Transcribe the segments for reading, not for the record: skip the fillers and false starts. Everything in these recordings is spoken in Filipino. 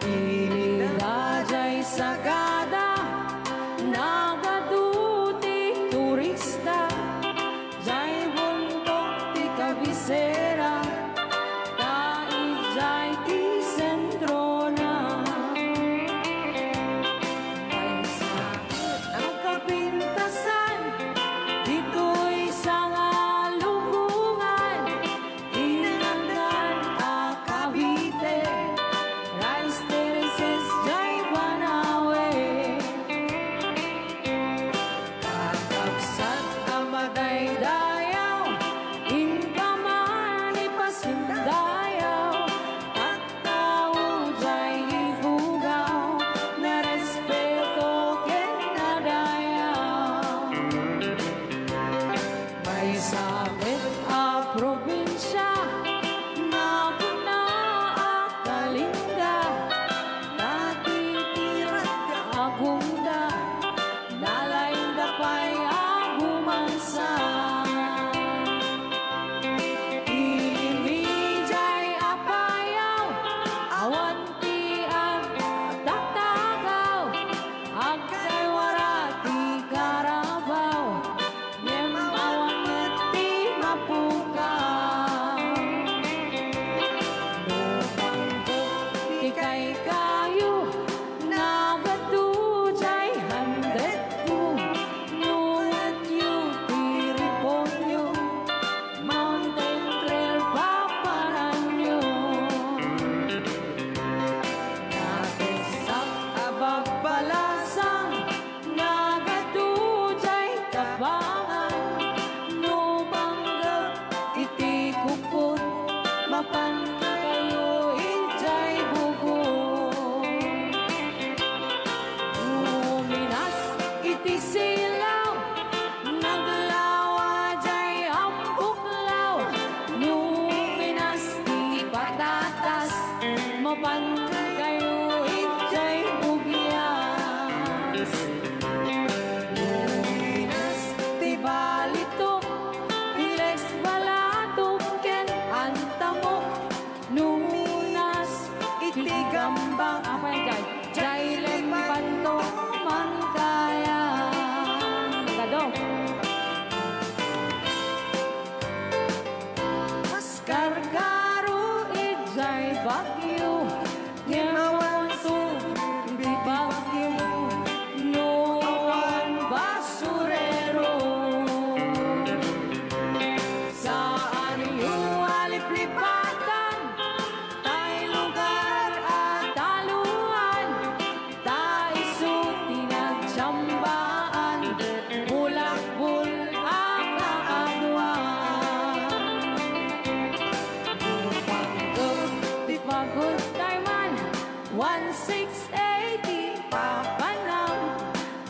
Ililajay sagada nagaduti turista jay buntok ti kabisera dai jay ti sentro na ay sakit ang kapintasan dito'y sa lubungan inangan a Cavite rice terraces jay Banawe kakabsat amaday dayaw inkaman ipasundayaw at tao jay ibugaw na respeto ken nadayaw may sabit a probinsya na puna a kalinga natitirat ka agunda nalain dapay agumansa ilimijay apayaw awan ti ang taktakaw agkay warati karabaw nem awan ti mapukaw no panggok ti kay kayo nagatujay handet ko nuwat yu ti riponyo mountain trail paparanyo natesak abag balasang nagatujay tabangan no banggag iti kupot mapan kayo ijay bukod uminas iti silaw naglawa jay ambuklaw numinas ti patatas mapan kayo ijay bugyas uminas ti balitok Pilex balatok ken antamok numinas iti gambang apa yan jay jay lempanto man kaya gado mas kargaro ijay bagyo ngawan to di bagyo noan basurero saan yung aliplipatan tay lugar at taluan tay suti nagtsambaan bulakbul ang kaagwan panggap di pagod tayman 1680 papanam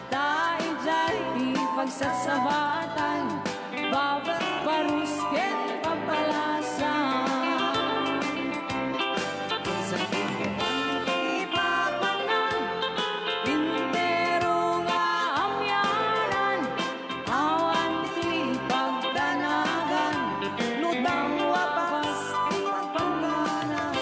tay jay di pagsasabatan babat barusken papalasan sa timuan ipapanan intero nga amyanan awan ti pagdanagan lutang wapas ti pangganan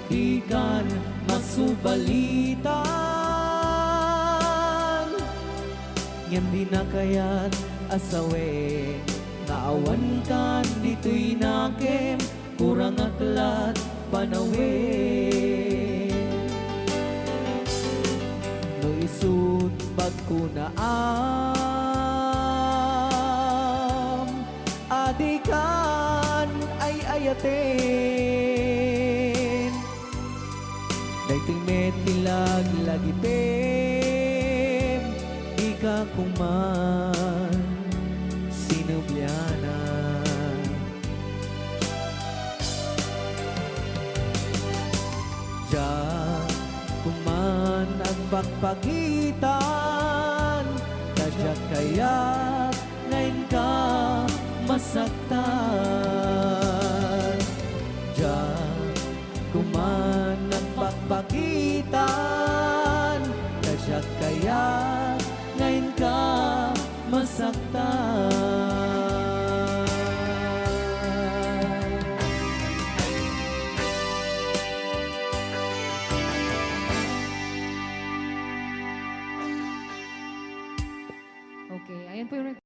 di kan masubalitan. Ngem di na kaya't asawe, nga awan kan dito'y nakem, kurang aklat panawe. No isut pagkunaam, adikan ay ayaten. Daytoy Medley lag-lagitem, ika kuman sinubyana. Diyan kuman ang pagpagitan, kadyak kaya ngayon ka masaktan. Diyan kuman ang pagpagitan, kadyak kaya ngayon ka masaktan. Okay, ayan po yung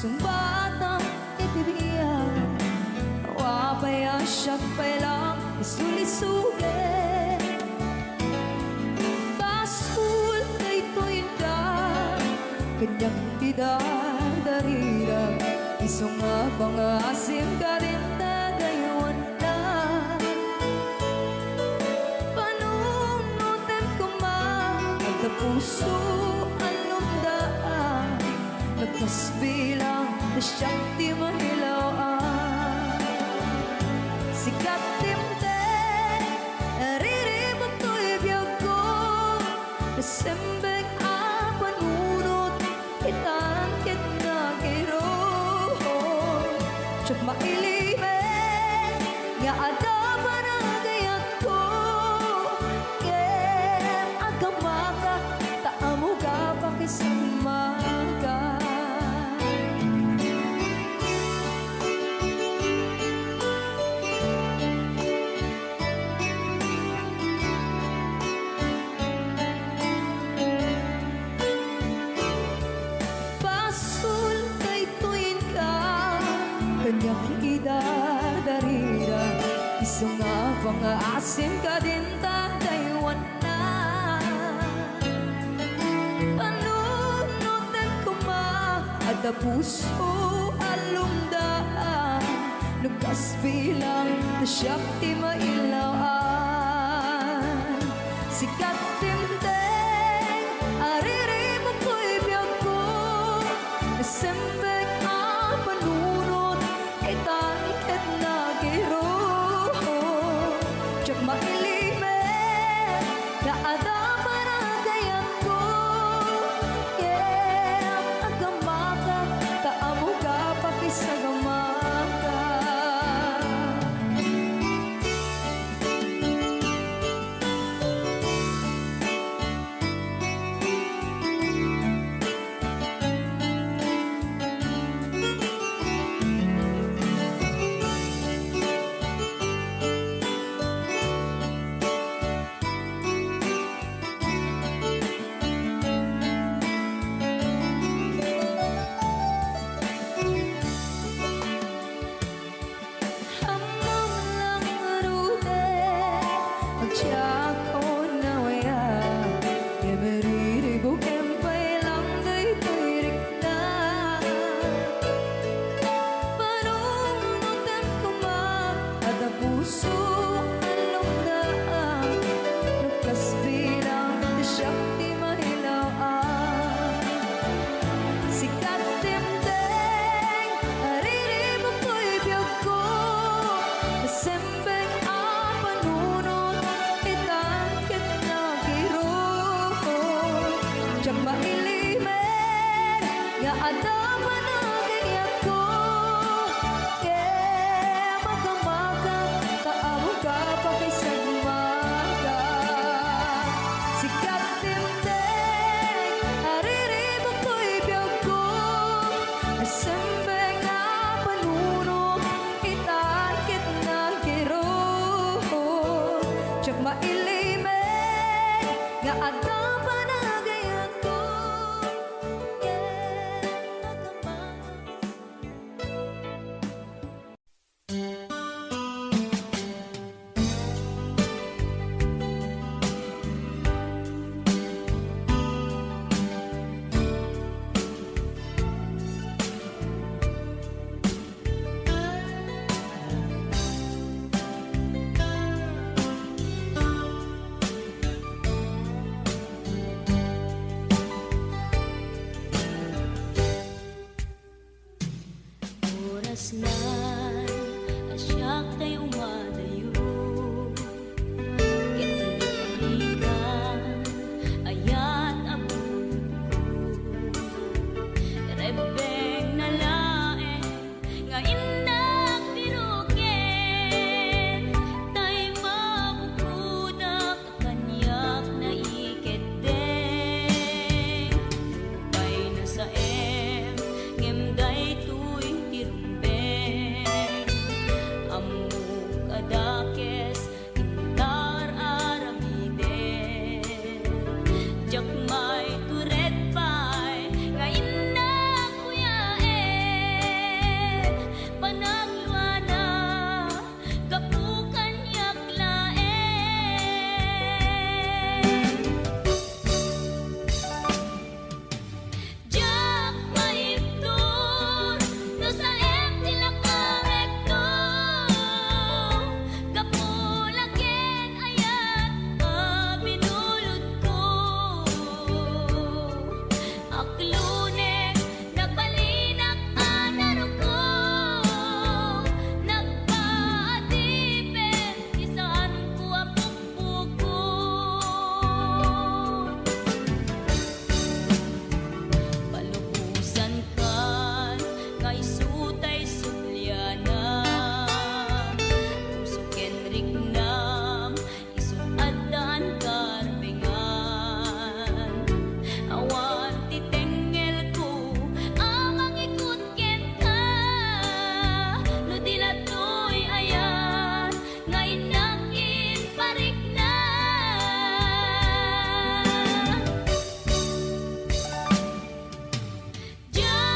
isang batang itibiyan. Wapaya siya pailang isulisulit. Basul kay tuwin ka, kanyang didardarira. Isang pangasim ka rin tagayawan na. Panunutan ko man at puso ang lumdaan. Nagkasbilang na siyang di mahilawaan. Sikat timtek, nariribot ko'y biyag ko. Nasembek ang panunod, itangkit na giro. Tsak mailimen, nga adapan ang gayat ko. Kem agamaka, taamo ka pakisama ka. Kanyang idardarira. Isang pang-aasim ka din tataywan na. Panunutan ko ma at puso alumdaan. Nagkasbilang na siyang di mailawaan. Sikat timtek, ariribot ko'y biyag ko. Nasembek ang panunod, itangkit na giro. Tsak mailimen, na adapan ang gayat ko. Kem agamaka, taamo ka pakisagamaka. Jak may turet pa'y ngayon na kuya Bisan kan nga isutay sulyana, puso ken rignam isut addan karbengan. Awan titengel ko amang ikut ken ka, no dila to'y ayan nga inakin parik na. Diyan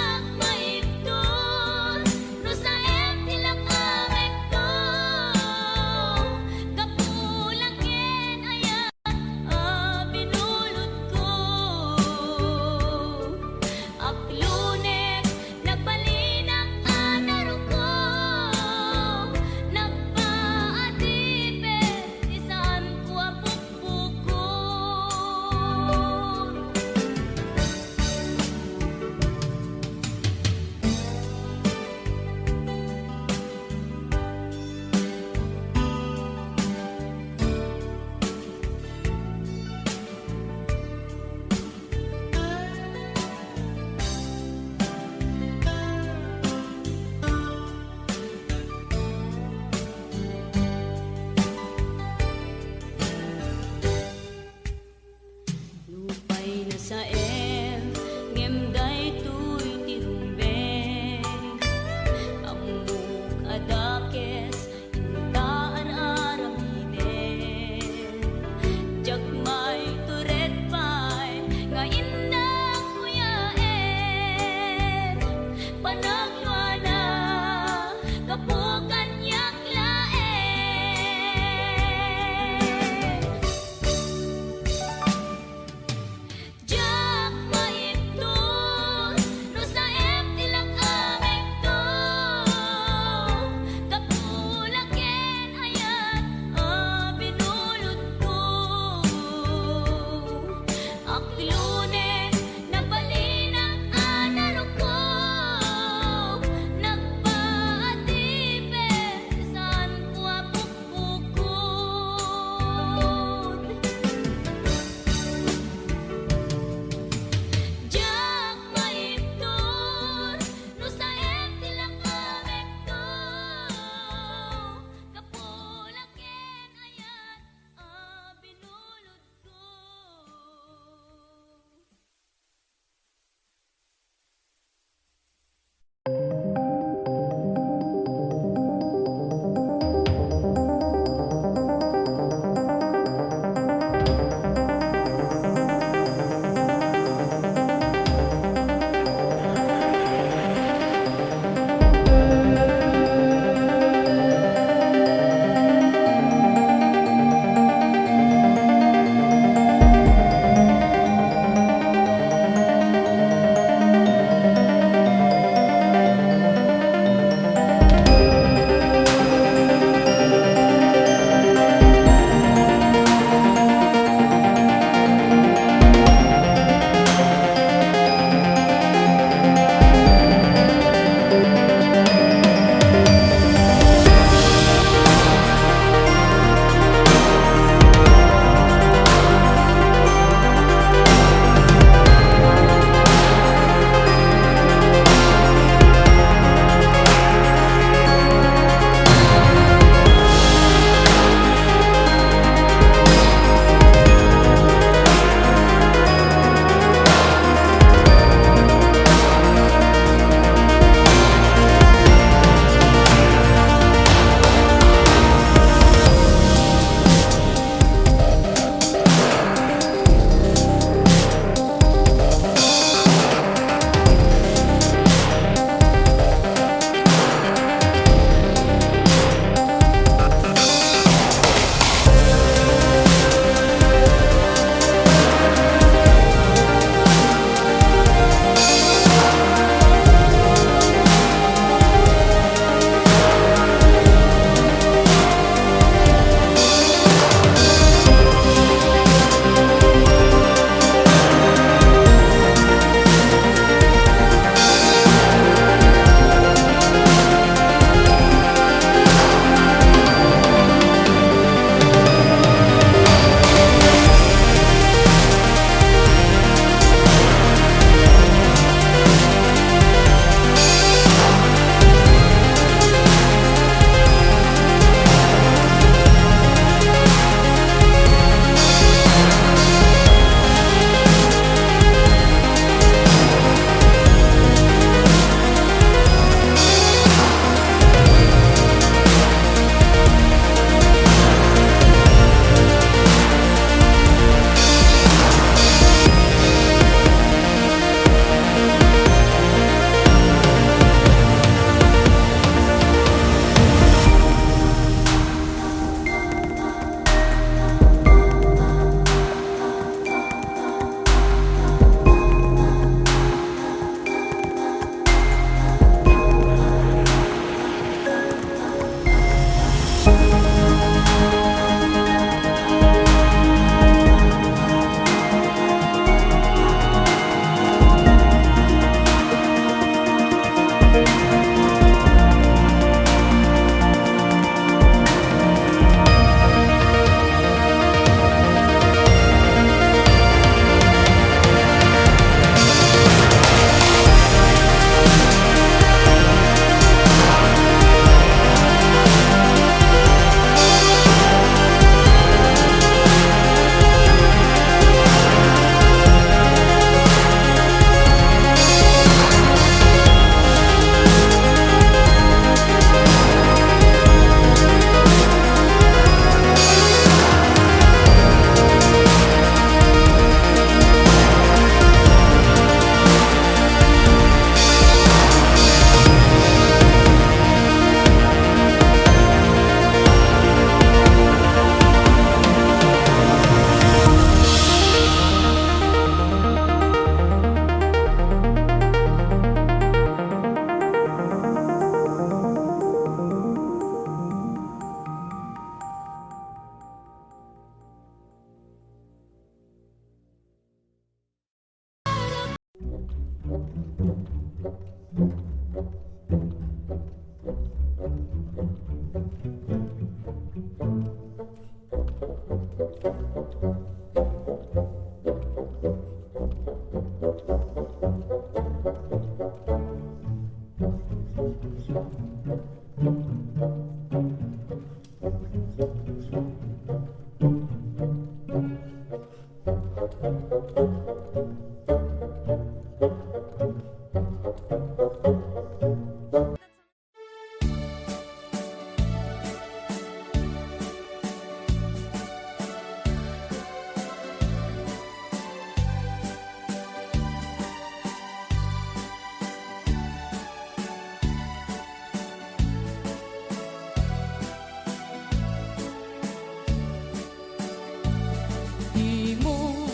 Di mo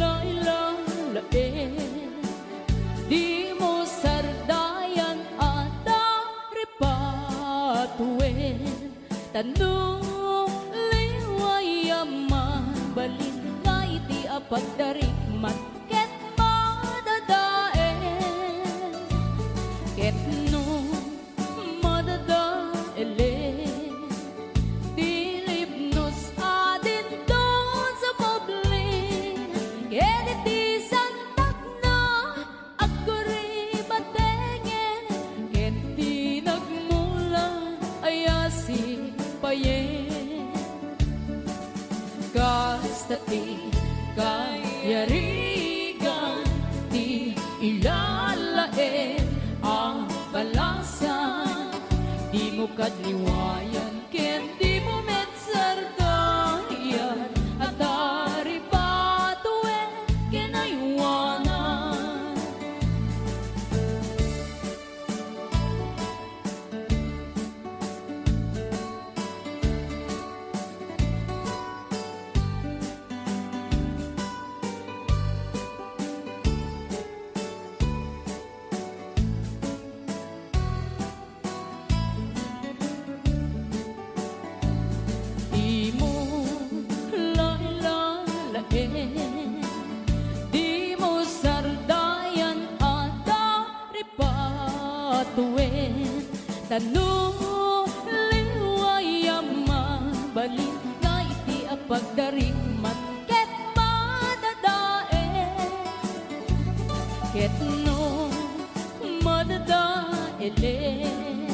lailalain, di mo sardayan at aripatuin. Tanong liwayaman, balin nga iti apagdarikmat, ket madadaen. Ket no madadaelen, dilipnos adin doon sa publin. Ket iti santak na agkuri batengen, ket di nagmula ayasi payen. Kastati kayarigan, di ilalaen ang balasan. Di mo kadliwayan, ken di mo metsardayan, at aripatuen kinaywanan. Di mo lailalain, di mo sardayan at aripatuin. Tanong liwayaman, balin nga iti apagdarikmat, ket madadaen. Ket no madadaelen,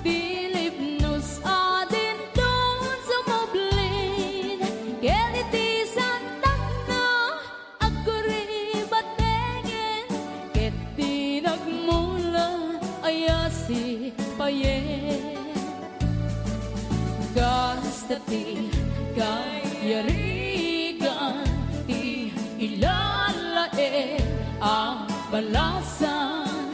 dilipnos adin doon sa mablin. Ket iti santak na agkuri batengen, ket di nagmula ayasi payen. Kastati kayarigan, di ilalaen ang balasan.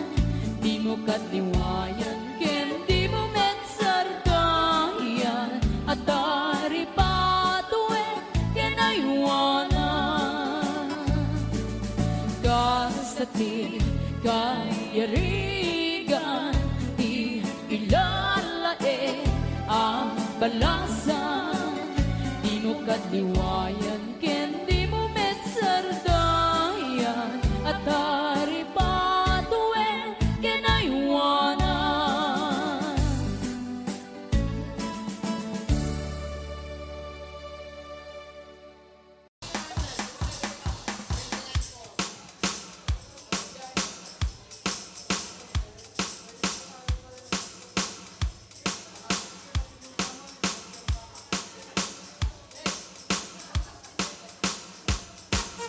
Di mo kadliwayan, ken di mo metsardayan, at aripatuen kinaywanan. Kastati kayarigan, di ilalaen ang balasan. Di mo kadliwayan, ken di mo metsardayan, at aripatuen kinaywanan.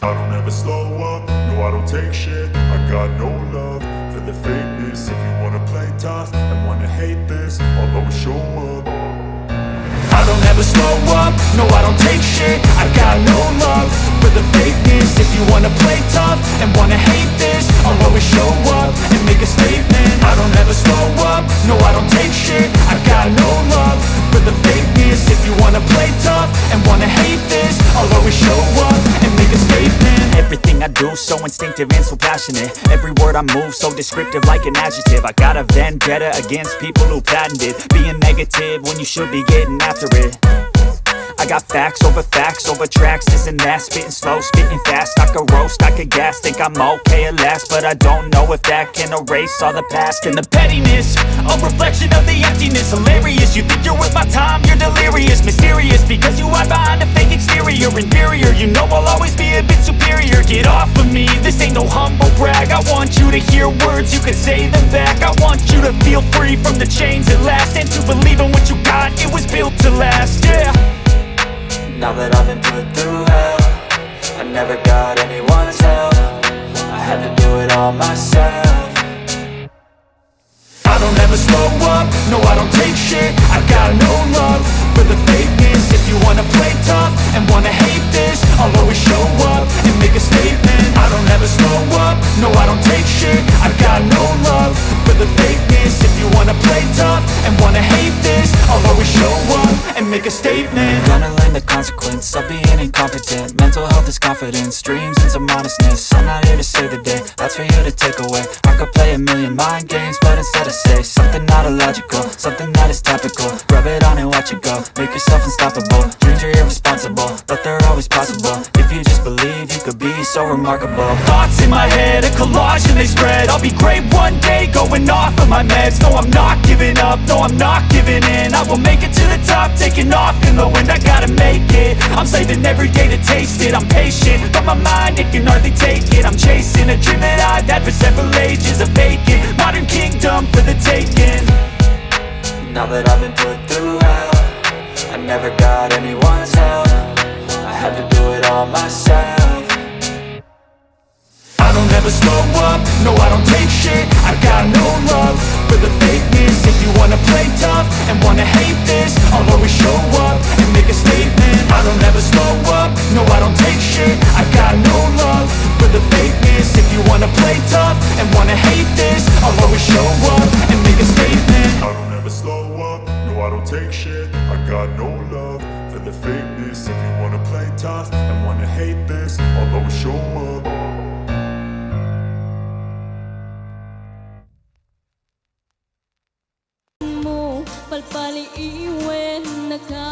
I don't ever slow up, no I don't take shit. I got no love for the fakeness. If you wanna play tough and wanna hate this, I'll always show up. I don't ever slow up, no I don't take shit. I got no love for the fakeness. If you wanna play tough and wanna hate this, I'll always show up and make a statement. I don't ever slow up, no I don't take shit. I got no love for the fakeness. If you wanna play tough and wanna hate this, I'll always show up and make a statement. Everything I do so instinctive and so passionate. Every word I move so descriptive like an adjective. I got a vendetta against people who patented being negative when you should be getting after it. I got facts over tracks, isn't that spitting slow, spitting fast. I could roast, I could gas, think I'm okay at last, but I don't know if that can erase all the past. And the pettiness, a reflection of the emptiness. Hilarious, you think you're worth my time, you're delirious. Mysterious, because you hide behind a fake exterior. Inferior, you know I'll always be a bit superior. Get off of me, this ain't no humble brag. I want you to hear words, you can say them back. I want you to feel free from the chains at last, and to believe in what you got, it was built to last, yeah. Now that I've been put through hell, I never got anyone's help. I had to do it all myself. I don't ever slow up, no I don't take shit. I got no love for the fakeness. If you wanna play tough and wanna hate this, I'll always show up and make a statement. I don't ever slow up, no I don't take shit. I got no love for the fakeness. If you wanna play tough and wanna hate this, I'll always show up and make a statement. Gonna learn the consequence of being incompetent. Mental health is confidence, dreams and some honestness. I'm not here to save the day, that's for you to take away. I could play a million mind games, but instead I say something not illogical, something that is topical. Rub it on and watch it go, make yourself unstoppable. Dreams are irresponsible, but they're always possible. If you just believe, you could be so remarkable. Thoughts in my head, a collage and they spread. I'll be great one day, going off of my meds. No, I'm not giving up, no, I'm not giving in. I will make it to the top, taking off in the wind. I gotta make it, I'm saving every day to taste it. I'm patient, but my mind, it can hardly take it. I'm chasing a dream that I've had for several ages. A vacant, modern kingdom for the taking. Now that I've been put through hell, I never got anyone's help. I had to do it all myself. I don't ever slow up, no I don't take shit. I got no love for the fakeness. If you wanna play tough and wanna hate this, I'll always show up and make a statement. I don't ever slow up, no I don't take shit. I got no love for the fakeness. If you wanna play tough and wanna hate this, I'll always show up and make a statement. I don't ever slow up, no I don't take shit. I got no love for the fakeness. If you wanna play tough and wanna hate this, I'll always show up. Mo palpaliiwen na ka,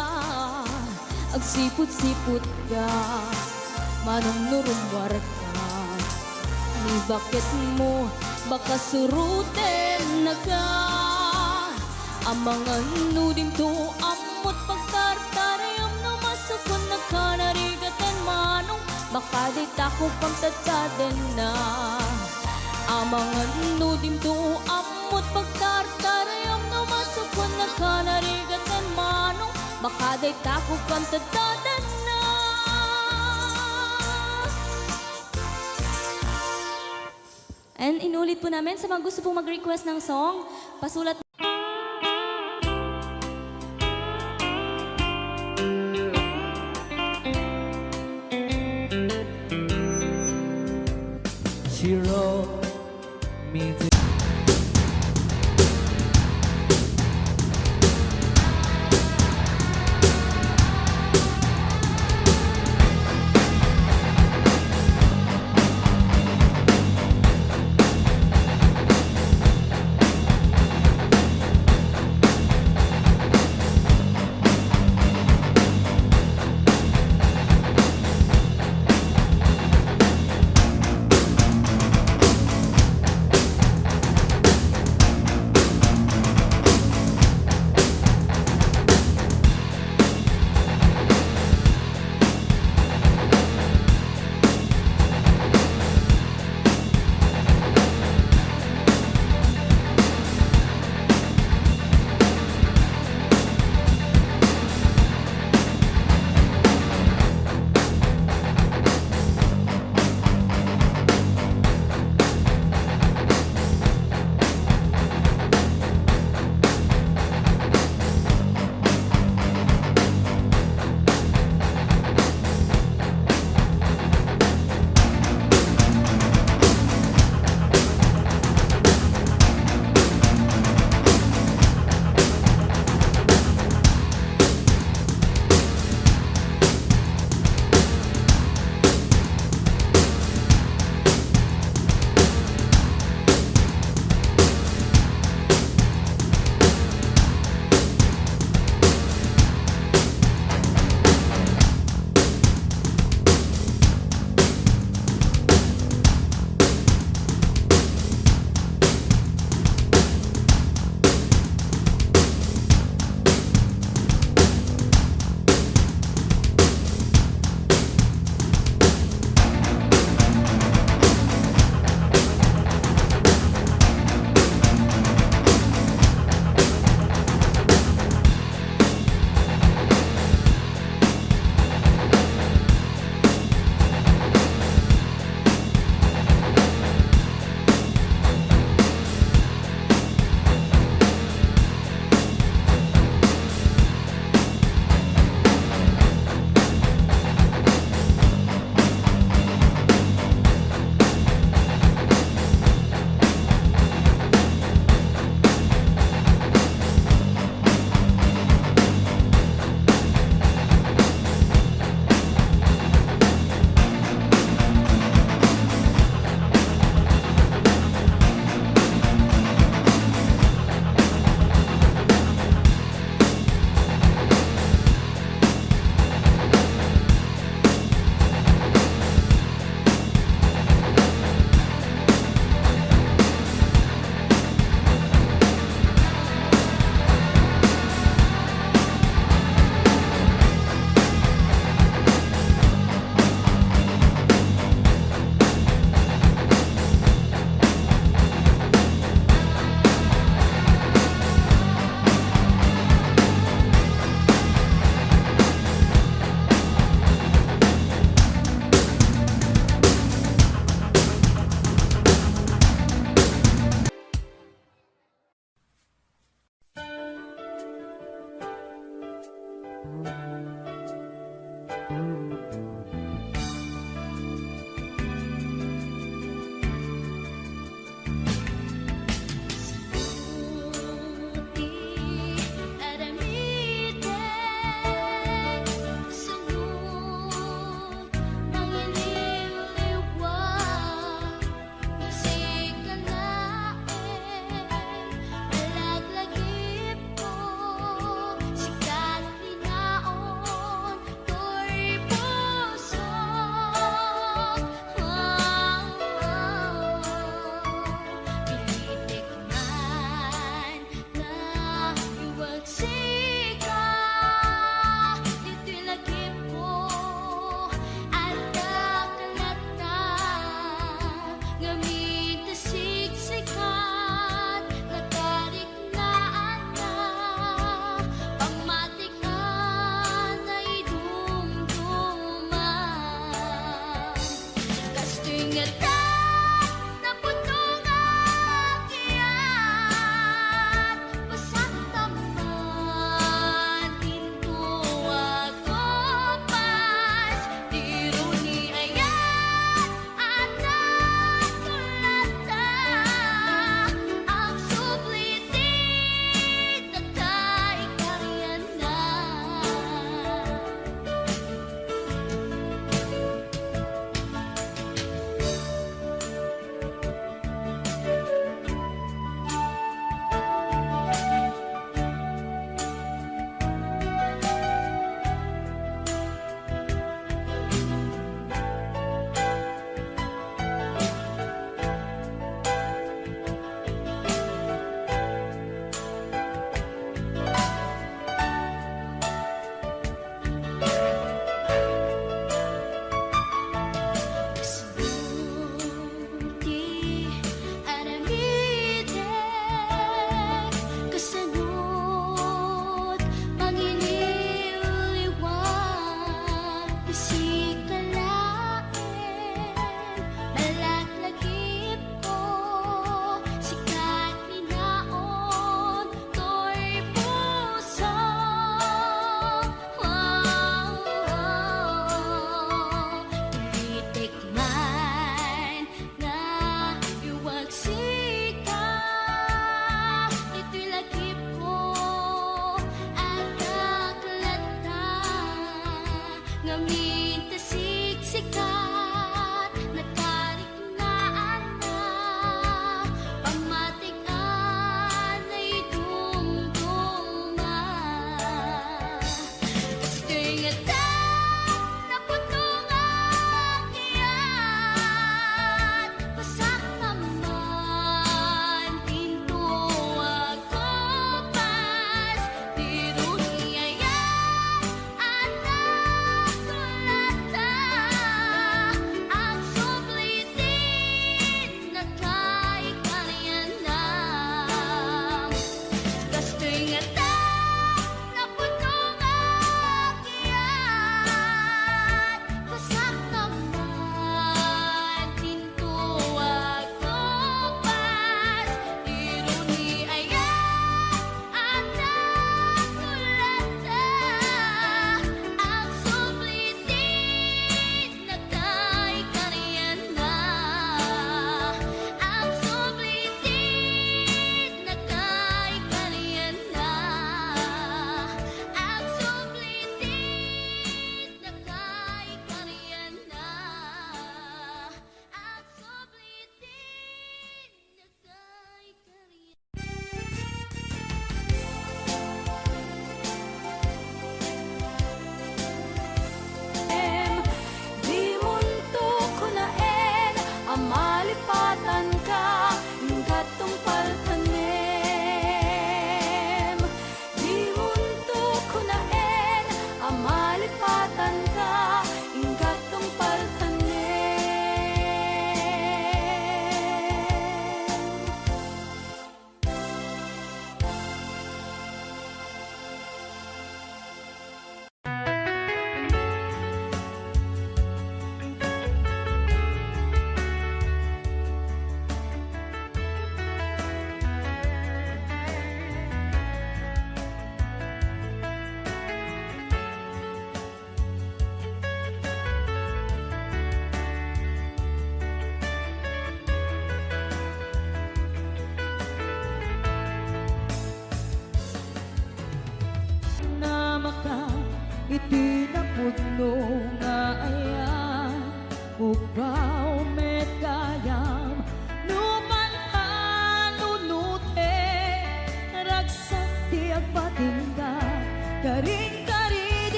agsipot-sipot ka, manumnurumwar ka. Ni bakit mo baka suruten na ka? Amang nudim to amot pagtartarayam na masakon na ka narigatan manong baka di tako pang tatsaden na. Amang nudim to amot pagtartarayam na masakon na ka narigatan manong baka di tako pang tatsaden na. And inulit po namin sa mga gusto pong mag-request ng song, pasulat She wrote me to Sikat linaon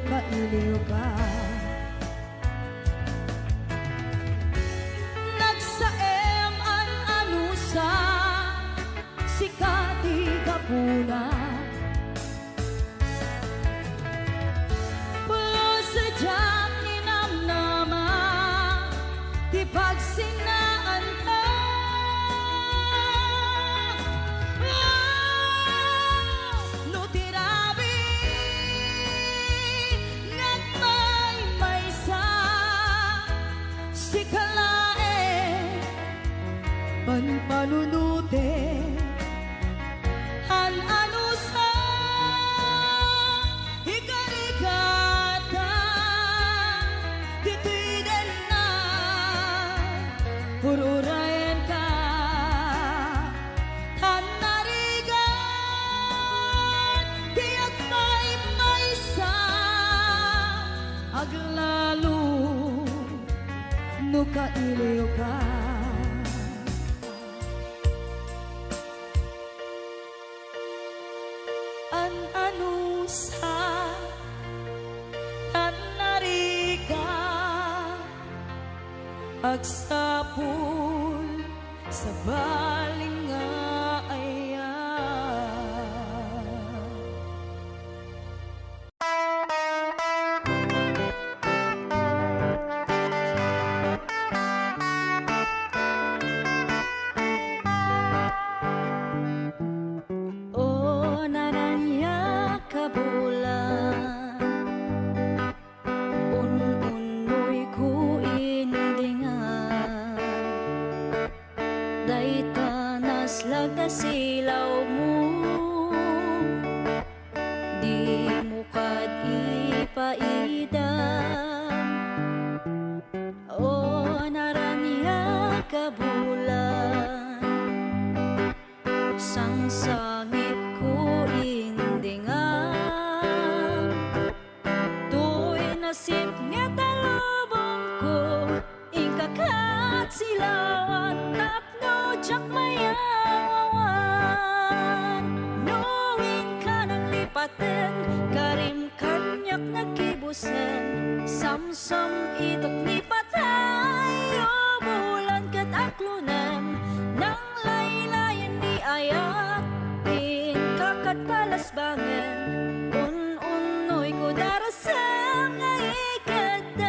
kailiw ka. Nagsaem an anusa sikati kapuna pulo sadyang ninamnama di pagsinaan ka. No tirabi nagmay-maysa si kalae panpanunute an anusa ikarigata titiden na ururayan ka tan narigan tiyak may-maysa aglalo no kailiw ka. An anusa tan nariga agsapul sa baling nga aya. O naranya kabulan un-unoy ko indingan day tanas lagasilaw mo di mo kad ipaida. O naranya kabulan sang sangit ko indingan tu'y nasip nga talubong ko ikakat silawan tapno jak mayawawan nuwing ka nang lipaten karim kanyak nakibusen samsam itok lipatay o bulan kat aklunan nang laylayan di ayat in kakat palasbangan un-unoy ko darasam nga ikatan.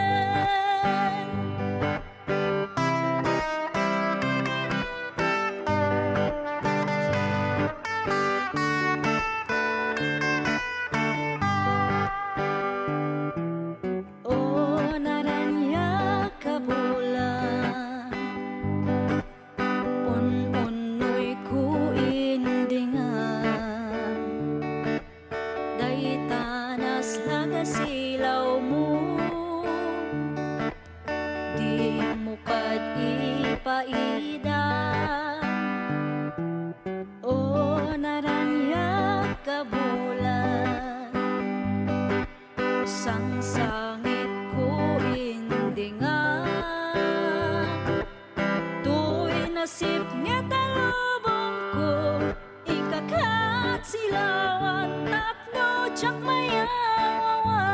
O naranya kabulan un-unoy ko indingan day tanas lagasilaw mo di mo kad ipaida. O naranya kabulan sang sangit ko indingan tu'y nasip nga talubong ko ikakat silawan tapno jak mayawawan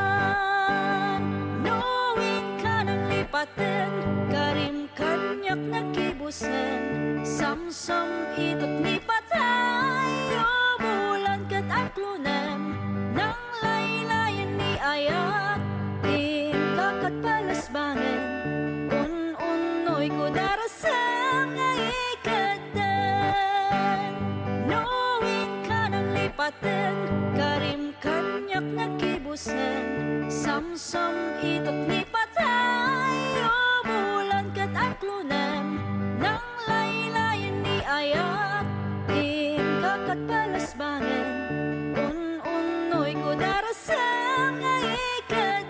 nuwing ka nang lipaten karim kanyak nakibusen samsam itot lipatay o bulan kat aklunan nang laylayan ni ayat in kakat palasbangan un-unoy ko darasam nga ikatan nuwing ka nang lipaten karim kanyak nakibusen samsam itok lipatay o bulan kat aklunan nang laylayan ni ayat in kakat palasbangan un-unoy ko darasam nga ikatan.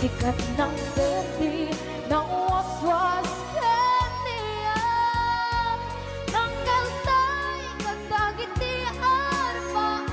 sikat ng berde ng waswas kandiya ng kaltay kagdagit di arbaan.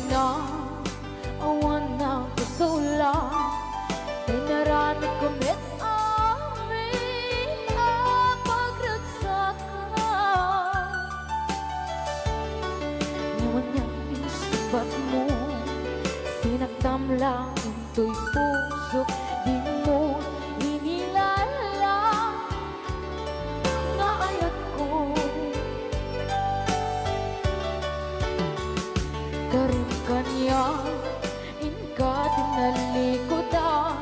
Na awan ng kusula Pinarami kumit amin ang pagragsakan. Iwan niyang isubat mo Sinaktam lang into'y puso Di mo inilala Nga ayat ko Karin kanya inka tinalikodan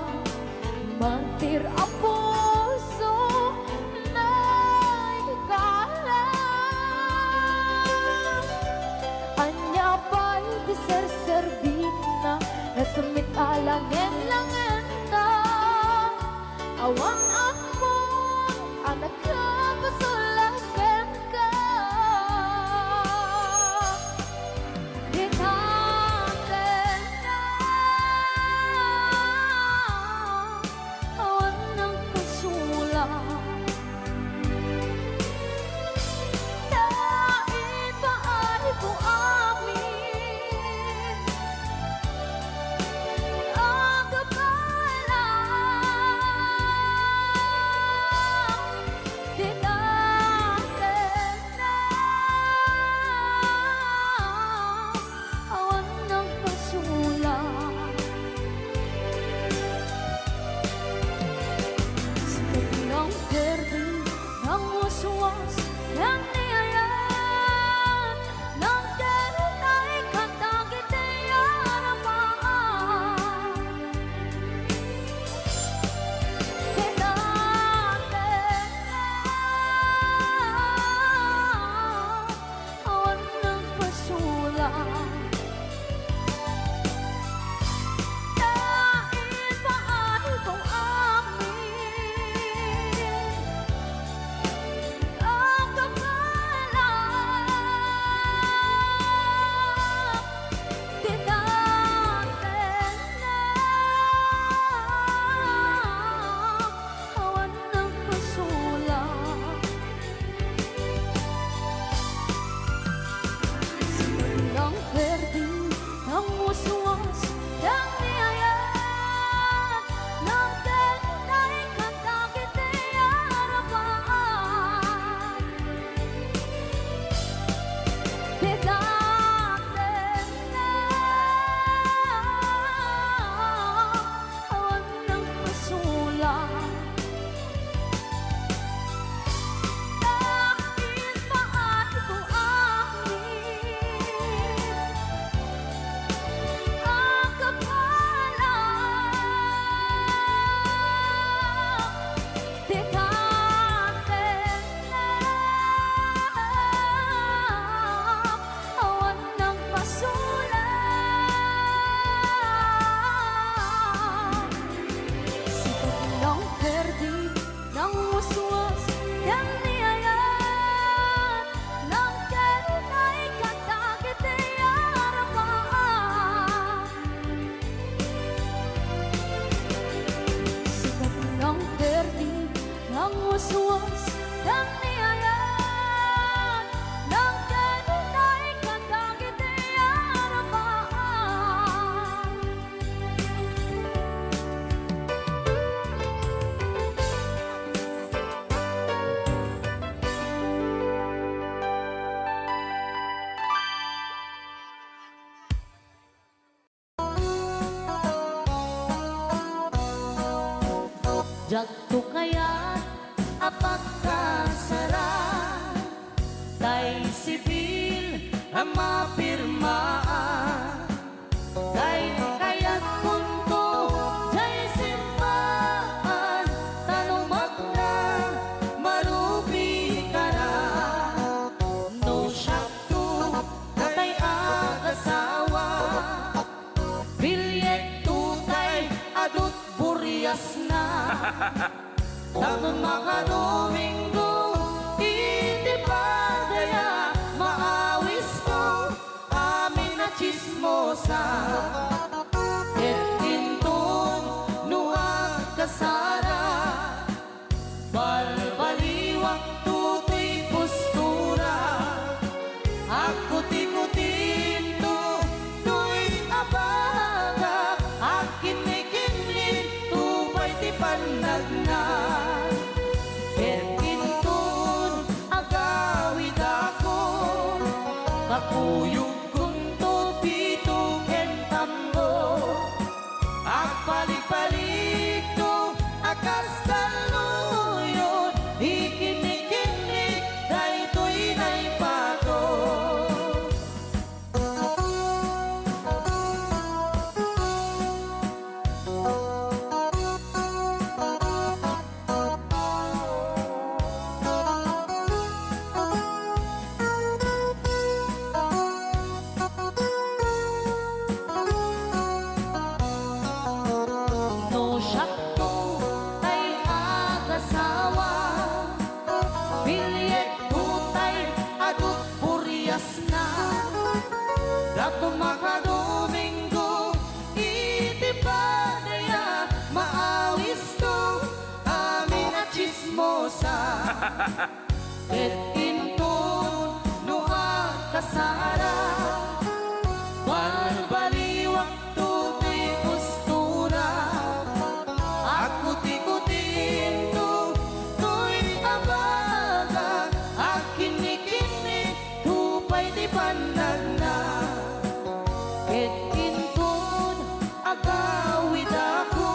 Mantir ang puso na ikalang Anya ba'y di serservina Nasumit alangin-langin na Awan ako anak ka pasulagan ka Jakto kaya apagkasara tay sibil ang mapirmaan tay kaya't punto tay simbahan tanumag na marubi ka na no syakto tay agasawa bilyet tutay adut buryas na tanong mga Domingo iti padaya maawis ko amin na chismosa et intun nuang kasara balbaliwak tutoy postura ako tikutin to tuy abaga akin ni kinlin tupay ti panagna et intun agawid ako kakuyog kong tupito ken tambo agpalik-palik to akas taluyon ikinik-kinik daytoy naipato no syakto tay agasawa bilyet tutay adut buryas na dato mga Domingo iti padaya maawis ko amin na chismosa et intun no kasara balbaliwak tutoy postura ako tikutin to tuy abaga akinikini tupay di panagna et intun agawid ako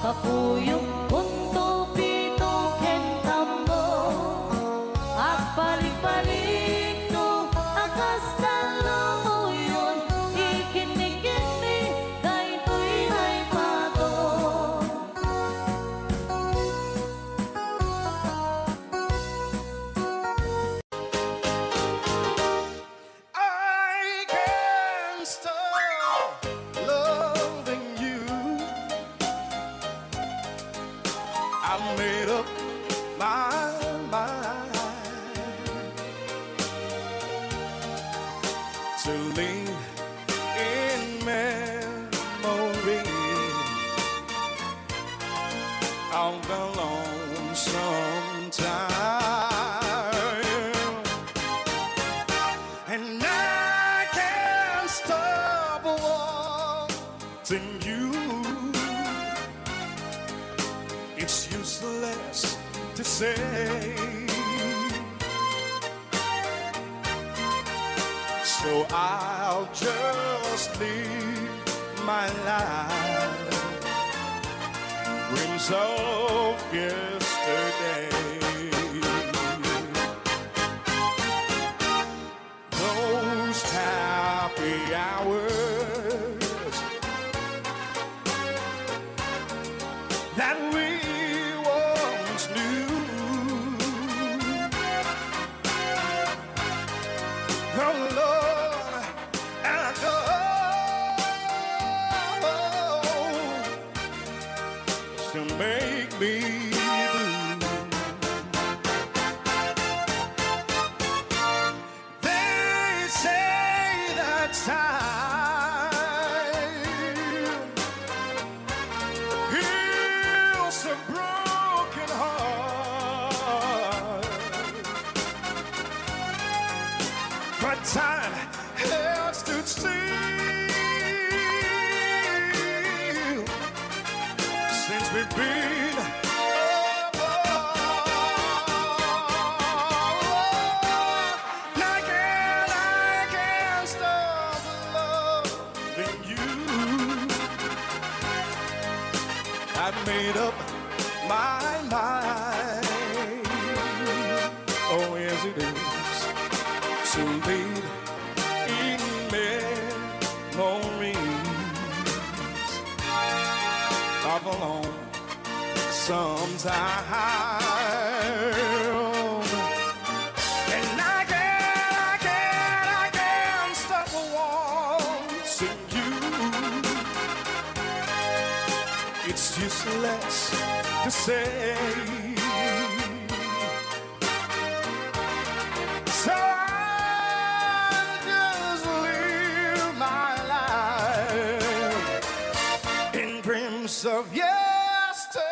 kakuyog punto pito ken tambo agpalik-palik to akas taluyon ikinik-kinik daytoy naipato I can't stop loving you. I made up my mind to lean in memory of the lonesome time, and I can't stop wanting you. It's useless to say, so I'll just live my life, dreams of yesterday. Those happy hours that we once knew. Oh Lord, and I go to make me blue. They say that time heals a broken heart, but time has stood still since we've been apart. I can't stop loving you. I made up my. Oh, yes, it is. To lead in memories of a long sometime. And I can't stop wanting you. It's useless to say. So I'll just live my life in dreams of yesterday.